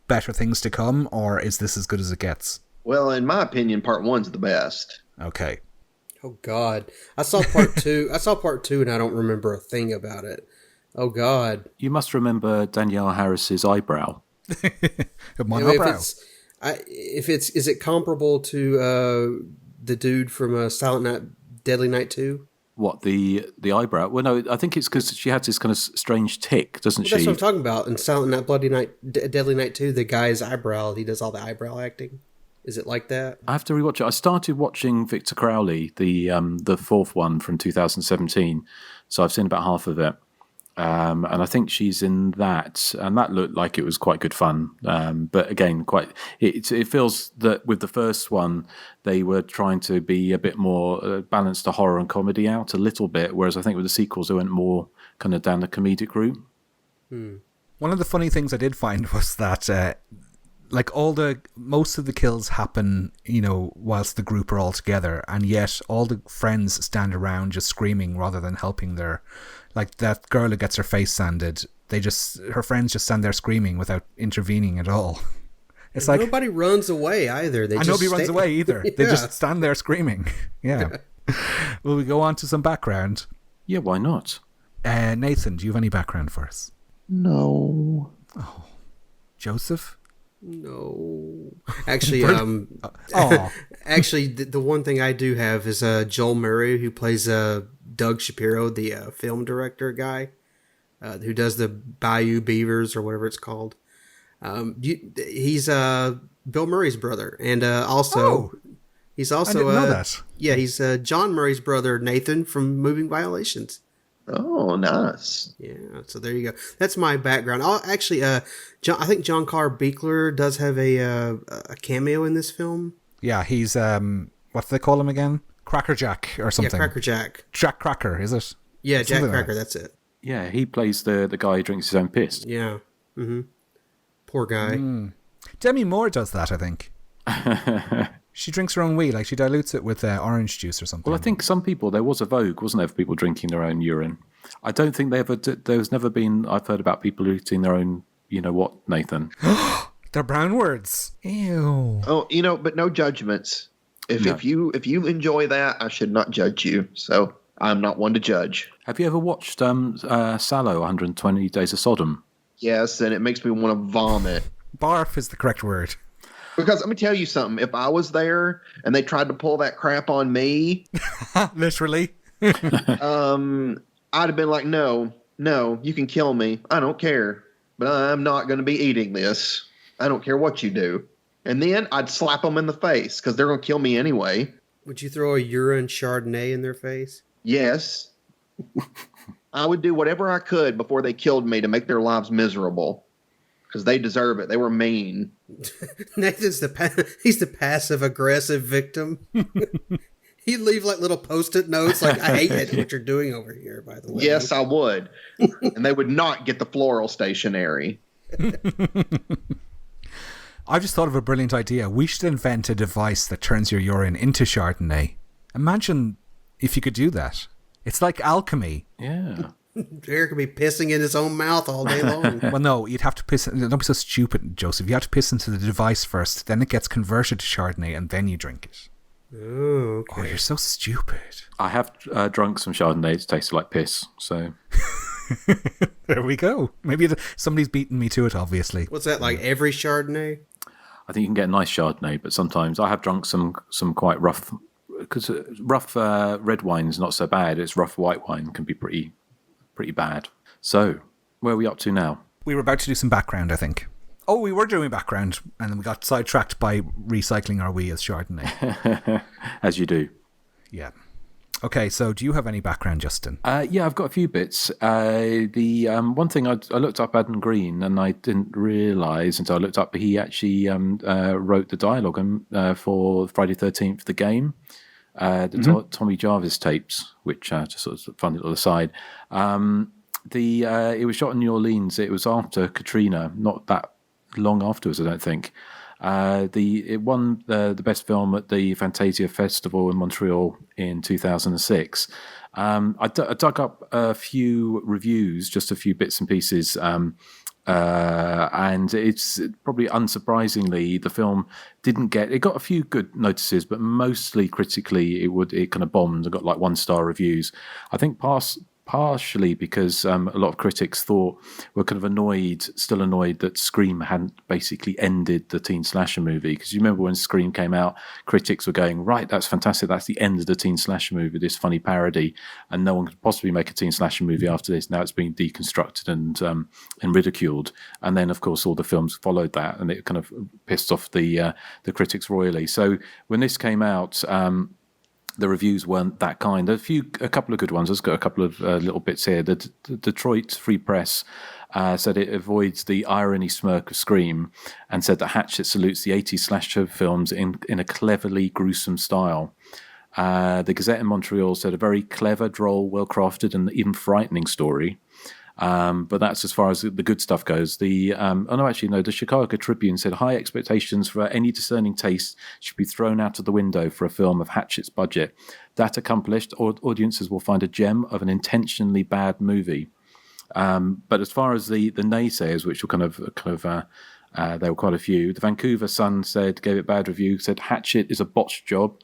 M: better things to come, or is this as good as it gets?
N: Well, in my opinion, part one's the best.
M: Okay.
O: Oh God, I saw part two. And I don't remember a thing about it. Oh God.
L: You must remember Danielle Harris's eyebrow.
O: Is it comparable to the dude from Silent Night, Deadly Night 2?
L: What, the eyebrow? Well, no, I think it's because she has this kind of strange tick, doesn't she?
O: That's what I'm talking about. In Silent Night, Deadly Night 2, the guy's eyebrow, he does all the eyebrow acting. Is it like that?
L: I have to rewatch it. I started watching Victor Crowley, the fourth one from 2017, so I've seen about half of it. And I think she's in that, and that looked like it was quite good fun. But again, it feels that with the first one, they were trying to be a bit more balance the horror and comedy out a little bit, whereas I think with the sequels, they went more kind of down the comedic route.
M: One of the funny things I did find was that most of the kills happen, whilst the group are all together, and yet all the friends stand around just screaming rather than helping like that girl who gets her face sanded, her friends just stand there screaming without intervening at all. It's like
O: nobody runs away either.
M: Nobody runs away either. Yeah. They just stand there screaming. Yeah. Will we go on to some background?
L: Yeah, why not?
M: Nathan, do you have any background for us?
N: No.
M: Oh. Joseph?
O: No. Actually, actually, the one thing I do have is Joel Murray, who plays Doug Shapiro, the film director guy, who does the Bayou Beavers or whatever it's called. He's Bill Murray's brother, and he's also
M: I didn't know that.
O: Yeah, he's John Murray's brother, Nathan from Moving Violations.
N: Oh, nice.
O: Yeah, so there you go. That's my background. I think John Carr Beekler does have a cameo in this film.
M: Yeah, he's what do they call him again? Cracker Jack or something.
O: Yeah, Cracker Jack.
M: Jack Cracker, is it?
O: Yeah, Jack Cracker, that's it.
L: Yeah, he plays the guy who drinks his own piss.
O: Yeah. Mm-hmm. Poor guy.
M: Demi Moore does that, I think. She drinks her own wee, like she dilutes it with orange juice or something.
L: Well, I think some people, there was a vogue, wasn't there, for people drinking their own urine. I don't think there's never been, I've heard about people eating their own, you know what, Nathan?
M: They're brown words. Ew.
N: Oh, but no judgments. If you enjoy that, I should not judge you. So I'm not one to judge.
L: Have you ever watched Sallow, 120 Days of Sodom?
N: Yes, and it makes me want to vomit.
M: Barf is the correct word.
N: Because let me tell you something. If I was there and they tried to pull that crap on me,
M: literally,
N: I'd have been like, no, you can kill me. I don't care. But I'm not going to be eating this. I don't care what you do. And then I'd slap them in the face because they're going to kill me anyway.
O: Would you throw a urine Chardonnay in their face?
N: Yes. I would do whatever I could before they killed me to make their lives miserable. Because they deserve it. They were mean.
O: Nathan's he's the passive-aggressive victim. He'd leave like little Post-it notes like, I hate it, what you're doing over here, by the way.
N: Yes, I would. And they would not get the floral stationery.
M: I've just thought of a brilliant idea. We should invent a device that turns your urine into Chardonnay. Imagine if you could do that. It's like alchemy.
L: Yeah.
O: Erik could be pissing in his own mouth all day long.
M: Well, no, you'd have to piss. Don't be so stupid, Joseph. You have to piss into the device first, then it gets converted to Chardonnay, and then you drink it.
O: Oh, okay.
M: Oh, you're so stupid.
L: I have drunk some Chardonnay. It tasted like piss, so...
M: There we go. Maybe somebody's beaten me to it, obviously.
O: What's that, like every Chardonnay?
L: I think you can get a nice Chardonnay, but sometimes I have drunk some quite rough... Because rough red wine's not so bad. It's rough white wine can be pretty bad. So, where are we up to now?
M: We were about to do some background, I think. Oh, we were doing background, and then we got sidetracked by recycling our wee as Chardonnay.
L: As you do.
M: Yeah. Okay, so do you have any background, Justin?
L: Yeah, I've got a few bits. The one thing, I looked up Adam Green, and I didn't realise until I looked up he actually wrote the dialogue for Friday 13th, the game. Tommy Jarvis tapes, which just sort of fun little aside. It was shot in New Orleans. It was after Katrina, not that long afterwards, I don't think. It won the best film at the Fantasia Festival in Montreal in 2006. I dug up a few reviews, just a few bits and pieces. And it's probably unsurprisingly, the film it got a few good notices, but mostly critically it kind of bombed and got like 1-star reviews. I think partially because a lot of critics were kind of still annoyed that Scream hadn't basically ended the teen slasher movie. Because you remember when Scream came out, critics were going, right, that's fantastic, that's the end of the teen slasher movie, this funny parody, and no one could possibly make a teen slasher movie after this. Now it's being deconstructed and ridiculed. And then, of course, all the films followed that, and it kind of pissed off the critics royally. So when this came out, the reviews weren't that kind. A couple of good ones. I've got a couple of little bits here. The Detroit Free Press said it avoids the irony smirk of Scream, and said that Hatchet salutes the 80s slasher films in a cleverly gruesome style. The Gazette in Montreal said a very clever, droll, well-crafted, and even frightening story. But that's as far as the good stuff goes. The Chicago Tribune said high expectations for any discerning taste should be thrown out of the window for a film of Hatchet's budget. That accomplished, audiences will find a gem of an intentionally bad movie. But as far as the naysayers, which were there were quite a few. The Vancouver Sun gave it bad review, said Hatchet is a botched job.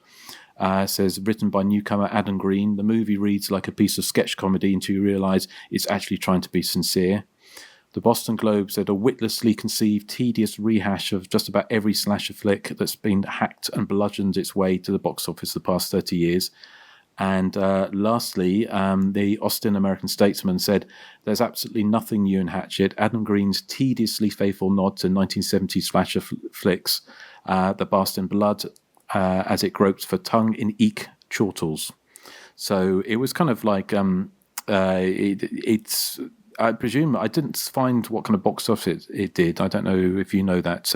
L: Says, written by newcomer Adam Green, the movie reads like a piece of sketch comedy until you realise it's actually trying to be sincere. The Boston Globe said a witlessly conceived, tedious rehash of just about every slasher flick that's been hacked and bludgeoned its way to the box office the past 30 years. And lastly, the Austin American Statesman said, there's absolutely nothing new in Hatchet. Adam Green's tediously faithful nod to 1970s slasher flicks that basked in blood, as it groped for tongue-in-cheek chortles. So it was kind of like it's. I presume I didn't find what kind of box office it did. I don't know if you know that,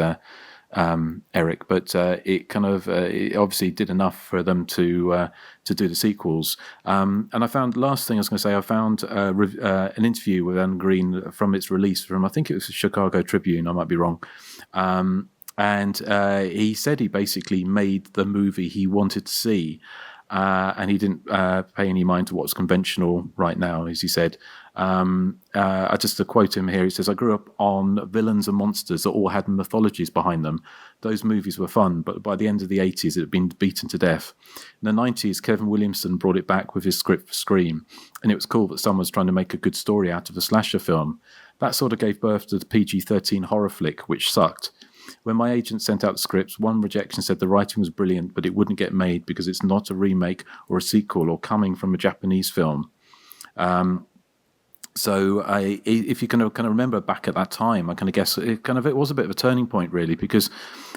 L: Erik, but it kind of it obviously did enough for them to do the sequels. And I found, last thing I was going to say, I found an interview with Adam Green from its release from, I think it was the Chicago Tribune, I might be wrong. And he said he basically made the movie he wanted to see. And he didn't pay any mind to what's conventional right now, as he said. I just to quote him here, he says, "I grew up on villains and monsters that all had mythologies behind them. Those movies were fun, but by the end of the 80s, it had been beaten to death. In the 90s, Kevin Williamson brought it back with his script for Scream, and it was cool that someone was trying to make a good story out of a slasher film. That sort of gave birth to the PG-13 horror flick, which sucked. When my agent sent out the scripts, one rejection said the writing was brilliant, but it wouldn't get made because it's not a remake or a sequel or coming from a Japanese film." So if you kind of remember back at that time, I kind of guess it was a bit of a turning point, really, because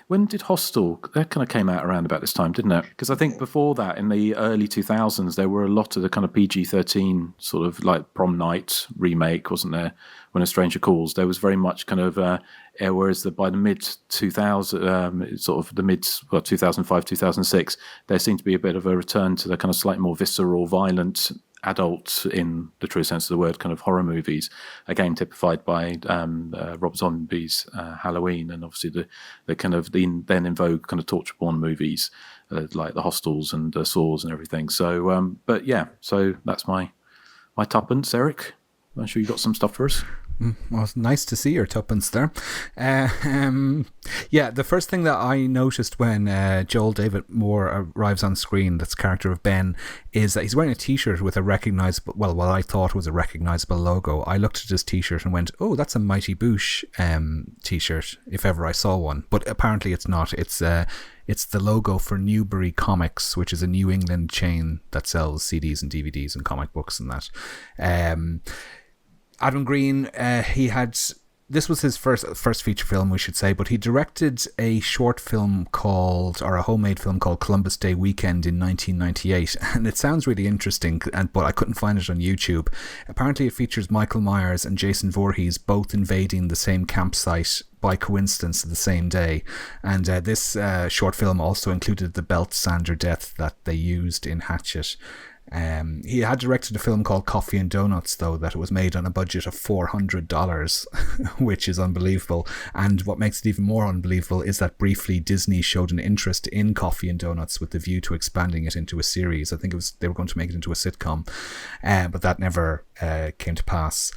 L: when did Hostel, that kind of came out around about this time, didn't it? Because I think before that, in the early 2000s, there were a lot of the kind of PG-13 sort of like Prom Night remake, wasn't there? When a Stranger Calls, there was very much kind of, whereas by the mid 2000, sort of the mid 2005, 2006, there seemed to be a bit of a return to the kind of slightly more visceral, violent, adult, in the true sense of the word, kind of horror movies, again typified by Rob Zombie's Halloween, and obviously the kind of then in vogue kind of torture porn movies like the Hostels and Saws and everything. So, but yeah, so that's my tuppence, Erik. I'm sure you got some stuff for us.
M: Well, it's nice to see your tuppence there. Yeah, the first thing that I noticed when Joel David Moore arrives on screen, that's the character of Ben, is that he's wearing a t-shirt with a recognizable, well, what I thought was a recognizable logo. I looked at his t-shirt and went, oh, that's a Mighty Boosh t-shirt, if ever I saw one. But apparently it's not. It's the logo for Newbury Comics, which is a New England chain that sells CDs and DVDs and comic books and that. Adam Green, this was his first feature film, we should say, but he directed a short film a homemade film called Columbus Day Weekend in 1998, and it sounds really interesting, but I couldn't find it on YouTube. Apparently it features Michael Myers and Jason Voorhees both invading the same campsite by coincidence the same day, and this short film also included the belt sander death that they used in Hatchet. He had directed a film called Coffee and Donuts, though, that was made on a budget of $400, which is unbelievable. And what makes it even more unbelievable is that briefly Disney showed an interest in Coffee and Donuts with the view to expanding it into a series. I think they were going to make it into a sitcom, but that never came to pass.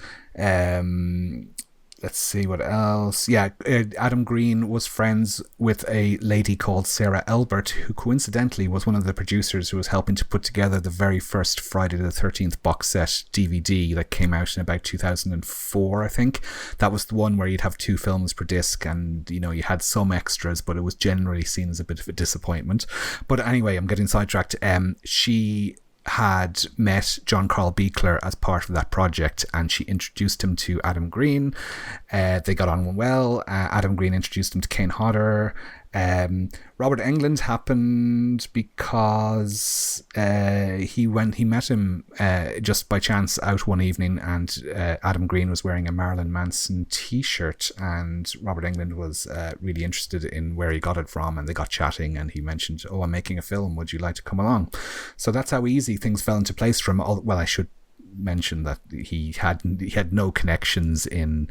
M: Let's see what else. Yeah, Adam Green was friends with a lady called Sarah Elbert, who coincidentally was one of the producers who was helping to put together the very first Friday the 13th box set DVD that came out in about 2004, I think. That was the one where you'd have 2 films per disc, and you had some extras, but it was generally seen as a bit of a disappointment. But anyway, I'm getting sidetracked. She had met John Carl Buechler as part of that project, and she introduced him to Adam Green. They got on well. Adam Green introduced him to Kane Hodder. Robert Englund happened because he met him just by chance out one evening, and Adam Green was wearing a Marilyn Manson t-shirt, and Robert Englund was really interested in where he got it from, and they got chatting, and he mentioned, oh, I'm making a film, would you like to come along? So that's how easy things fell into place for him. Well, I should mention that he had no connections in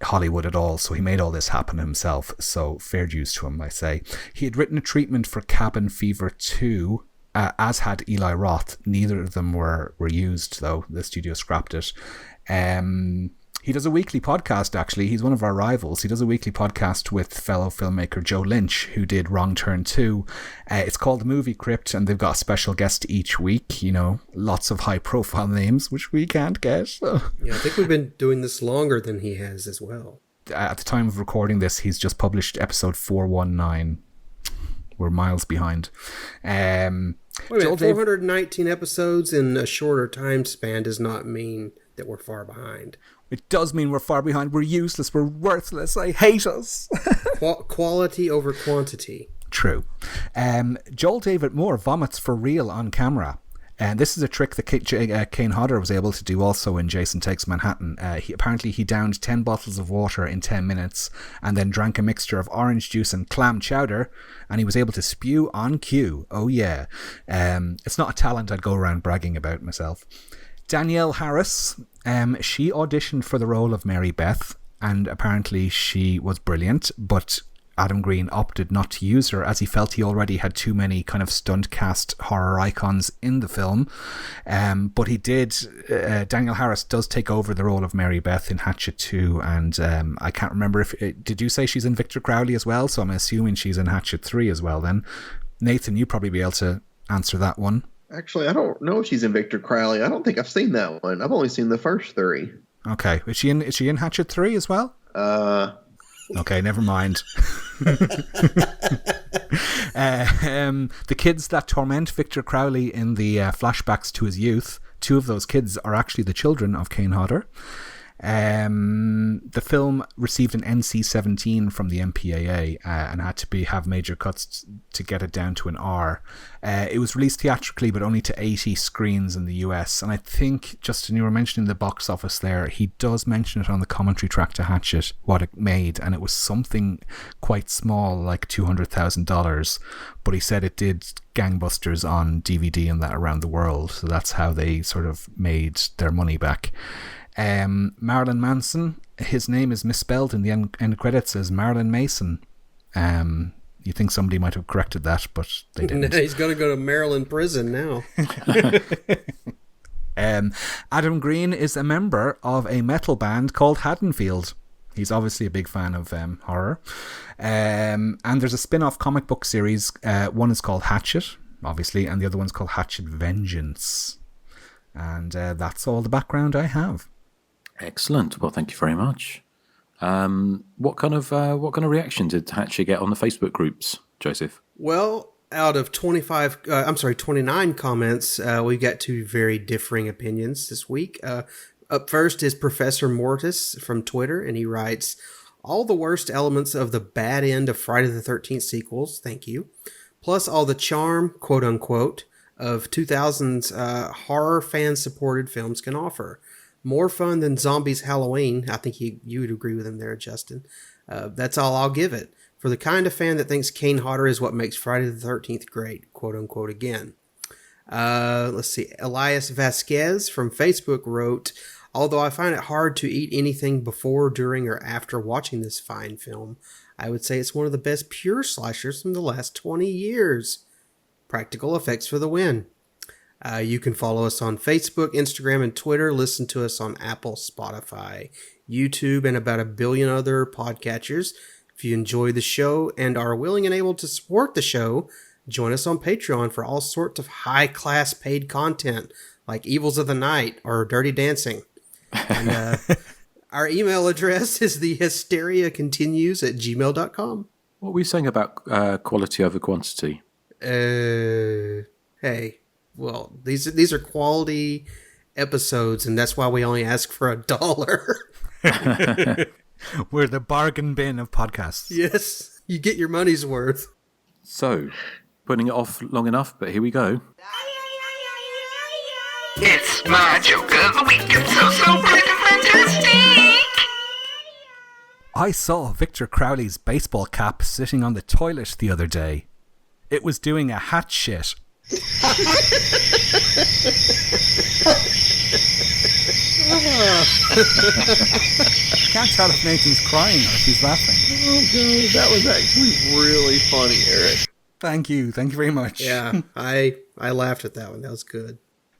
M: Hollywood at all, so he made all this happen himself, so fair dues to him, I say. He had written a treatment for Cabin Fever 2, as had Eli Roth. Neither of them were used, though. The studio scrapped it. He does a weekly podcast, actually. He's one of our rivals. He does a weekly podcast with fellow filmmaker Joe Lynch, who did Wrong Turn 2. It's called The Movie Crypt, and they've got a special guest each week. Lots of high-profile names, which we can't get.
O: Yeah, I think we've been doing this longer than he has as well.
M: At the time of recording this, he's just published episode 419. We're miles behind.
O: Wait a minute, 419 episodes in a shorter time span does not mean that we're far behind.
M: It does mean we're far behind. We're useless. We're worthless. I hate us.
O: Quality over quantity.
M: True. Joel David Moore vomits for real on camera. And this is a trick that Kane Hodder was able to do also in Jason Takes Manhattan. He downed 10 bottles of water in 10 minutes and then drank a mixture of orange juice and clam chowder, and he was able to spew on cue. Oh yeah. It's not a talent I'd go around bragging about myself. Danielle Harris, she auditioned for the role of Mary Beth, and apparently she was brilliant, but Adam Green opted not to use her as he felt he already had too many kind of stunt cast horror icons in the film. But he did. Danielle Harris does take over the role of Mary Beth in Hatchet 2, and I can't remember if did you say she's in Victor Crowley as well? So I'm assuming she's in Hatchet 3 as well. Then, Nathan, you probably be able to answer that one.
N: Actually, I don't know if she's in Victor Crowley. I don't think I've seen that one. I've only seen the first 3.
M: Okay, is she in Hatchet 3 as well? Okay, never mind. The kids that torment Victor Crowley in the flashbacks to his youth, 2 of those kids are actually the children of Kane Hodder. The film received an NC-17 from the MPAA and had to have major cuts to get it down to an R. It was released theatrically, but only to 80 screens in the US. And I think, Justin, you were mentioning the box office there. He does mention it on the commentary track to Hatchet, what it made, and it was something quite small, like $200,000. But he said it did gangbusters on DVD and that around the world. So that's how they sort of made their money back. Marilyn Manson, his name is misspelled in the end credits as Marilyn Mason. You think somebody might have corrected that, but they didn't.
O: He's going to go to Maryland prison now.
M: Adam Green is a member of a metal band called Haddonfield. He's obviously a big fan of horror. And there's a spin-off comic book series. One is called Hatchet, obviously, and the other one's called Hatchet Vengeance. And that's all the background I have.
L: Excellent. Well, thank you very much. What kind of reaction did Hatchet get on the Facebook groups, Joseph?
O: Well, out of 29 comments, we got 2 very differing opinions this week. Up first is Professor Mortis from Twitter, and he writes, all the worst elements of the bad end of Friday the 13th sequels, thank you, plus all the charm, quote unquote, of 2000's horror fan-supported films can offer. More fun than Zombies Halloween. I think you would agree with him there, Justin. That's all I'll give it. For the kind of fan that thinks Kane Hodder is what makes Friday the 13th great, quote unquote again. Let's see. Elias Vasquez from Facebook wrote, although I find it hard to eat anything before, during, or after watching this fine film, I would say it's one of the best pure slashers from the last 20 years. Practical effects for the win. You can follow us on Facebook, Instagram, and Twitter. Listen to us on Apple, Spotify, YouTube, and about 1 billion other podcatchers. If you enjoy the show and are willing and able to support the show, join us on Patreon for all sorts of high-class paid content, like Evils of the Night or Dirty Dancing. And our email address is thehysteriacontinues@gmail.com.
L: What were you saying about quality over quantity?
O: Hey. Well, these are quality episodes, and that's why we only ask for $1.
M: We're the bargain bin of podcasts.
O: Yes, you get your money's worth.
L: So, putting it off long enough, but here we go.
A: It's my joke of the week. It's so freaking fantastic.
M: I saw Victor Crowley's baseball cap sitting on the toilet the other day. It was doing a hat shit. Can't tell if Nathan's crying or if he's laughing.
N: Oh god, that was actually really funny, Eric.
M: Thank you very much.
O: Yeah, I laughed at that one. That was good.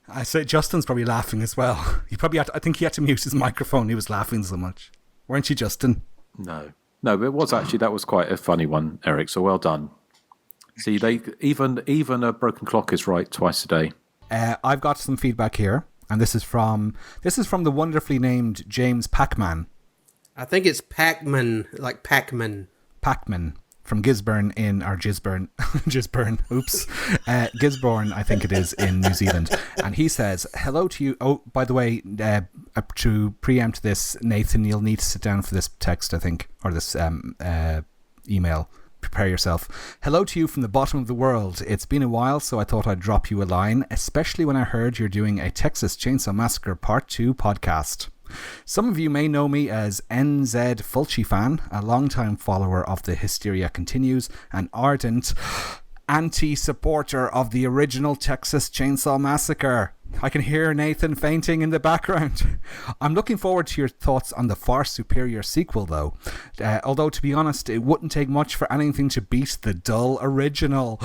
M: I say Justin's probably laughing as well. I think he had to mute his microphone. He was laughing so much. Weren't you, Justin?
L: No, but it was actually, that was quite a funny one, Eric. So well done. See, they even a broken clock is right twice a day.
M: I've got some feedback here, and this is from the wonderfully named James Packman.
O: I think it's Pac-Man, like Pac-Man.
M: Pac-Man from Gisborne Gisborne. Oops, Gisborne, I think it is, in New Zealand, and he says hello to you. Oh, by the way, to preempt this, Nathan, you'll need to sit down for this text, I think, or this email. prepare yourself. Hello to you from the bottom of the world. It's been a while, so I thought I'd drop you a line, especially when I heard you're doing a Texas Chainsaw Massacre Part 2 podcast. Some of you may know me as NZ Fulci fan, a long-time follower of the Hysteria Continues, an ardent anti-supporter of the original Texas Chainsaw Massacre. I can hear Nathan fainting in the background. I'm looking forward to your thoughts on the far superior sequel, though. Although, to be honest, it wouldn't take much for anything to beat the dull original.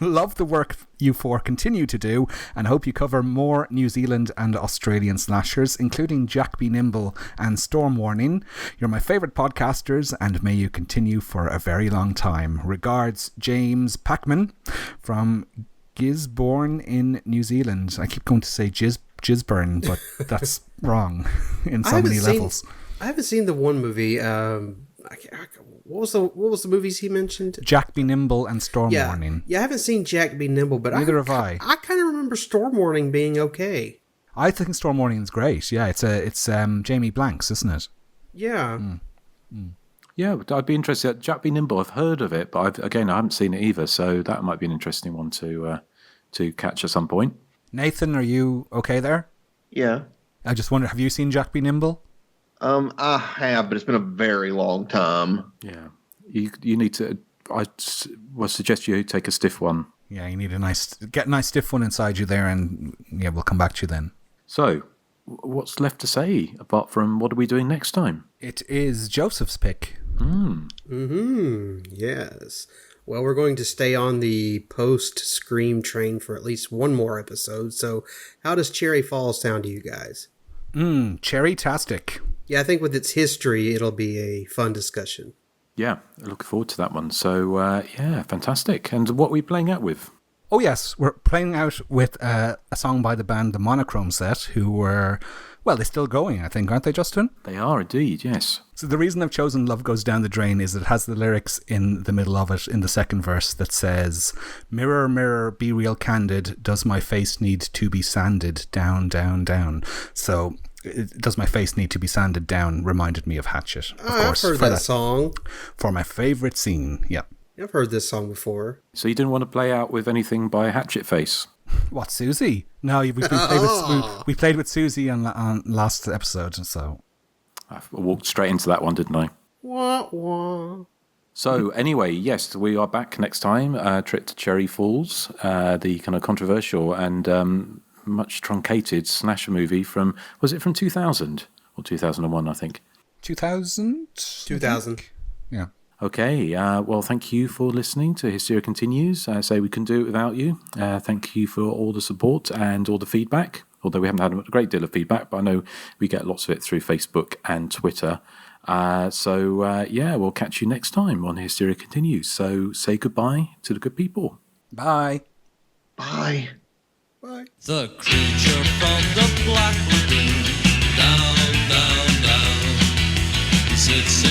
M: Love the work you four continue to do, and hope you cover more New Zealand and Australian slashers, including Jack Be Nimble and Storm Warning. You're my favourite podcasters, and may you continue for a very long time. Regards, James Packman from Gisborne in New Zealand. I keep going to say Gisborne, but that's wrong in so many levels.
O: I haven't seen the one movie. What was the movies he mentioned?
M: Jack Be Nimble and Storm Warning.
O: Yeah, I haven't seen Jack Be Nimble, but
M: neither have I.
O: I kind of remember Storm Warning being okay.
M: I think Storm Warning is great. Yeah, it's Jamie Blanks, isn't it?
O: Yeah.
L: Yeah, I'd be interested. Jack Be Nimble, I've heard of it, but I haven't seen it either, so that might be an interesting one to catch at some point.
M: Nathan, are you okay there?
N: Yeah.
M: I just wonder, have you seen Jack Be Nimble?
N: I have, but it's been a very long time.
L: Yeah. You need to, I would suggest you take a stiff one.
M: Yeah, you need get a nice stiff one inside you there, and yeah, we'll come back to you then.
L: So, what's left to say apart from what are we doing next time?
M: It is Joseph's pick.
O: Yes. Well, we're going to stay on the post-Scream train for at least one more episode. So, how does Cherry Falls sound to you guys?
M: Cherry-tastic.
O: Yeah, I think with its history, it'll be a fun discussion.
L: Yeah, I look forward to that one. So, yeah, fantastic. And what are we playing out with?
M: Oh, yes, we're playing out with a song by the band The Monochrome Set, who were, well, they're still going, I think, aren't they, Justin?
L: They are indeed, yes.
M: So the reason I've chosen Love Goes Down the Drain is it has the lyrics in the middle of it, in the second verse, that says, "Mirror, mirror, be real candid, does my face need to be sanded down, down, down?" So, "Does my face need to be sanded down?" reminded me of Hatchet. Of course,
O: I've heard that song.
M: For my favourite scene, yeah.
O: I've heard this song before.
L: So you didn't want to play out with anything by Hatchet Face?
M: What, Susie? No, we played with Susie on last episode, so...
L: I walked straight into that one, didn't I?
O: Wah, wah.
L: So anyway, yes, we are back next time. Trip to Cherry Falls, the kind of controversial and much truncated slasher movie from, was it from 2000? Or 2001, I think.
M: 2000?
O: 2000.
M: Yeah.
L: Okay, well, thank you for listening to Hysteria Continues. I say we couldn't do it without you. Thank you for all the support and all the feedback, although we haven't had a great deal of feedback, but I know we get lots of it through Facebook and Twitter. So, yeah, we'll catch you next time on Hysteria Continues. So say goodbye to the good people.
M: Bye.
N: Bye.
O: Bye.
Q: The creature from the Black Lagoon, down, down, down, he sits